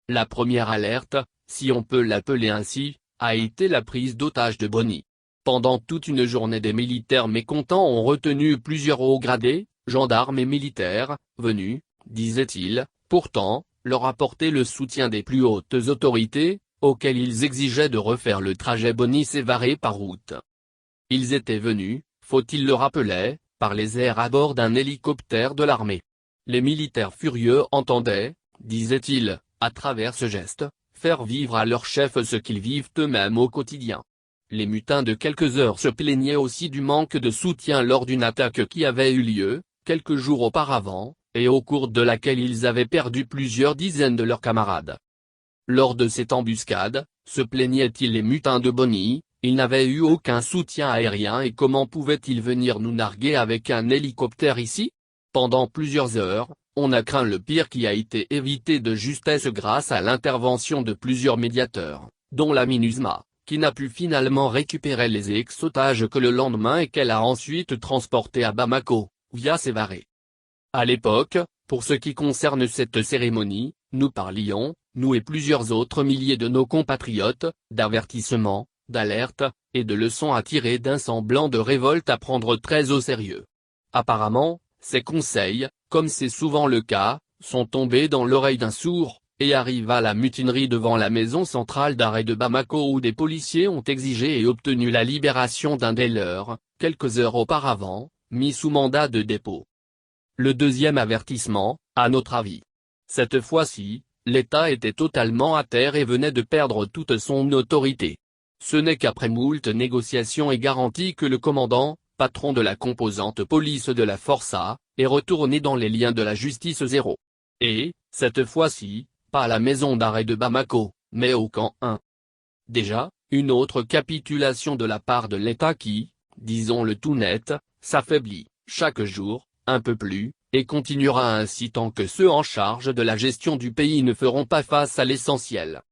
La première alerte, si on peut l'appeler ainsi, a été la prise d'otage de Bonny. Pendant toute une journée, des militaires mécontents ont retenu plusieurs hauts gradés, gendarmes et militaires, venus, disait-il, pourtant, leur apporter le soutien des plus hautes autorités, auxquelles ils exigeaient de refaire le trajet Bonny-Sévaré par route. Ils étaient venus, faut-il le rappeler, par les airs à bord d'un hélicoptère de l'armée. Les militaires furieux entendaient, disait-il, à travers ce geste, faire vivre à leur chef ce qu'ils vivent eux-mêmes au quotidien. Les mutins de quelques heures se plaignaient aussi du manque de soutien lors d'une attaque qui avait eu lieu, quelques jours auparavant, et au cours de laquelle ils avaient perdu plusieurs dizaines de leurs camarades. Lors de cette embuscade, se plaignaient-ils les mutins de Bonny, ils n'avaient eu aucun soutien aérien et comment pouvaient-ils venir nous narguer avec un hélicoptère ici? Pendant plusieurs heures, on a craint le pire qui a été évité de justesse grâce à l'intervention de plusieurs médiateurs, dont la MINUSMA, qui n'a pu finalement récupérer les ex-otages que le lendemain et qu'elle a ensuite transportés à Bamako, via Sévaré. À l'époque, pour ce qui concerne cette cérémonie, nous parlions, nous et plusieurs autres milliers de nos compatriotes, d'avertissements, d'alertes, et de leçons à tirer d'un semblant de révolte à prendre très au sérieux. Apparemment, ces conseils, comme c'est souvent le cas, sont tombés dans l'oreille d'un sourd, et arrivent à la mutinerie devant la maison centrale d'arrêt de Bamako où des policiers ont exigé et obtenu la libération d'un des leurs, quelques heures auparavant, mis sous mandat de dépôt. Le deuxième avertissement, à notre avis. Cette fois-ci, l'État était totalement à terre et venait de perdre toute son autorité. Ce n'est qu'après moult négociations et garanties que le commandant, patron de la composante police de la Force A, est retourné dans les liens de la justice zéro. Et, cette fois-ci, pas à la maison d'arrêt de Bamako, mais au camp 1. Déjà, une autre capitulation de la part de l'État qui, disons-le tout net, s'affaiblit, chaque jour, un peu plus, et continuera ainsi tant que ceux en charge de la gestion du pays ne feront pas face à l'essentiel.